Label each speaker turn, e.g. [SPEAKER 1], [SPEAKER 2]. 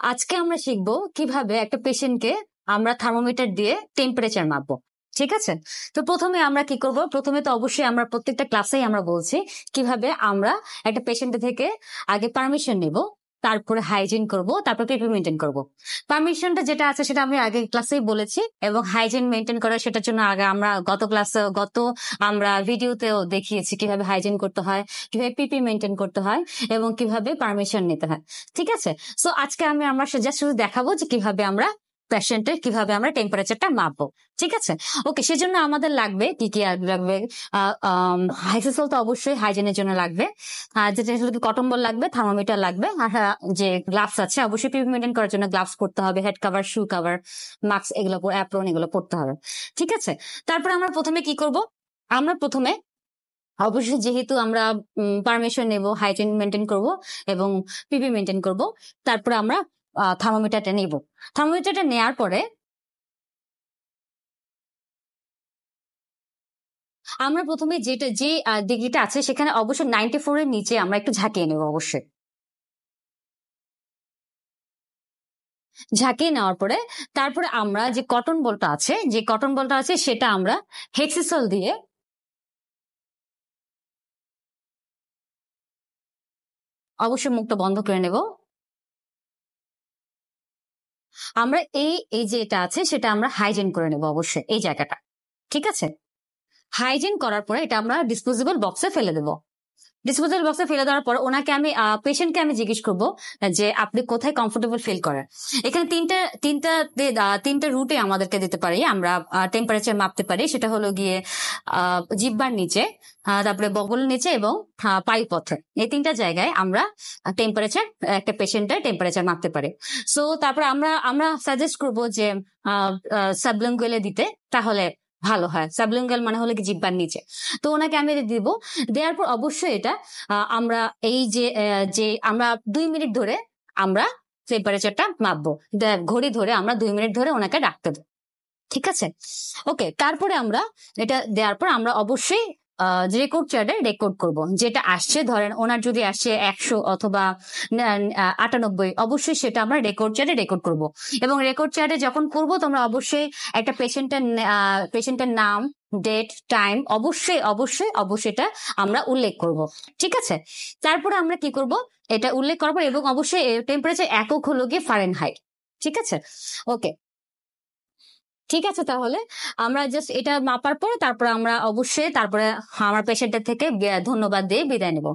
[SPEAKER 1] আজকে আমরা শিখবো কিভাবে একটা পেশেন্টকে আমরা থার্মোমিটার দিয়ে টেম্পারেচার মাপবো। ঠিক আছে, তো প্রথমে আমরা কি করব? প্রথমে তো অবশ্যই আমরা প্রত্যেকটা ক্লাসেই আমরা বলছি কিভাবে আমরা একটা পেশেন্টের থেকে আগে পারমিশন নিব, তারপরে হাইজিন করব, তারপর পিপি মেনটেন করব। পারমিশনটা যেটা আছে সেটা আমি আগে ক্লাসেই বলেছি, এবং হাইজিন মেনটেন করা সেটার জন্য আগে আমরা গত আমরা ভিডিওতেও দেখিয়েছি কিভাবে হাইজিন করতে হয়, কিভাবে পিপি মেনটেন করতে হয়, এবং কিভাবে পারমিশন নিতে হয়। ঠিক আছে, সো আজকে আমরা জাস্ট শুধু দেখাবো যে কিভাবে আমরা পেশেন্টের কিভাবে আমরা টেম্পারেচারটা মাপবো। ঠিক আছে, ওকে, সেজন্য আমাদের লাগবে কি কি লাগবে? হাইক্সিসল তো অবশ্যই হাইজিনের জন্য লাগবে, যেটা হলো কটন বল লাগবে, থার্মোমিটার লাগবে, আর যে গ্লাভস আছে অবশ্যই পিপি মেনটেন করার জন্য গ্লাভস পরতে হবে, হেড কভার, শু কভার, মাস্ক, এগুলো অ্যাপ্রন এগুলো পরতে হবে। ঠিক আছে, তারপরে আমরা প্রথমে কি করব? আমরা প্রথমে অবশ্যই যেহেতু আমরা পারমিশন নেব, হাইজিন মেনটেন করব এবং পিপি মেনটেন করব, তারপরে আমরা থার্মোমিটারটা নেব। থার্মোমিটারটা নেওয়ার পরে আমরা প্রথমে যে ডিগ্রিটা আছে সেখানে অবশ্যই 94 এর নিচে আমরা একটু ঝাঁকিয়ে নেব। অবশ্যই ঝাঁকিয়ে নেওয়ার পরে তারপরে আমরা যে কটন বলটা আছে সেটা আমরা হেক্সিসল দিয়ে অবশ্যই মুখটা বন্ধ করে নেব। আমরা এই যে এটা আছে সেটা আমরা হাইজিন করে নেব অবশ্যই এই জায়গাটা। ঠিক আছে, হাইজিন করার পরে এটা আমরা ডিসপোজেবল বক্সে ফেলে দেবো। ডিসপোজাল বক্সে ফেলে দেওয়ার পর ওনাকে আমি পেশেন্টকে আমি জিজ্ঞেস করবো যে আপনি কোথায় কমফোর্টেবল ফিল করেন। এখানে তিনটা রুটে আমাদেরকে দিতে পারি, আমরা টেম্পারেচার মাপতে পারি। সেটা হলো গিয়ে জিহ্বার নিচে, তারপরে বগলের নিচে এবং পায়ুপথে। এই তিনটা জায়গায় আমরা একটা পেশেন্টের টেম্পারেচার মাপতে পারি। সো তারপরে আমরা সাজেস্ট করবো যে সাবলিঙ্গুয়ালে দিতে, তাহলে ভালো হয়। সাবলিঙ্গুয়াল মানে হলো কি জিহ্বার নিচে। তো ওনাকে আমি দিব। দেওয়ার পর অবশ্যই এটা আমরা এই যে আমরা 2 মিনিট ধরে আমরা টেম্পারেচারটা মাপবো। ঘড়ি ধরে আমরা 2 মিনিট ধরে ওনাকে রাখতে দেবো। ঠিক আছে, ওকে। তারপরে আমরা এটা দেওয়ার পর আমরা অবশ্যই রেকর্ড চার্টে রেকর্ড করব যেটা আসছে। ধরেন ওনার যদি আসছে 100 অথবা 98, অবশ্যই সেটা আমরা রেকর্ড চার্টে রেকর্ড করব। এবং রেকর্ড চার্টে যখন করব তোমরা অবশ্যই একটা পেশেন্টের নাম, ডেট, টাইম অবশ্যই অবশ্যই অবশ্যই এটা আমরা উল্লেখ করব। ঠিক আছে, তারপরে আমরা কি করব? এটা উল্লেখ করব, এবং অবশ্যই টেম্পারেচার একক হলো গিয়ে ফারেনহাইট। ঠিক আছে, ওকে, ঠিক আছে। তাহলে আমরা জাস্ট এটা মাপার পর তারপরে আমরা অবশ্যই তারপরে আমার পেশেন্টের থেকে ধন্যবাদ দিয়ে বিদায় নেব।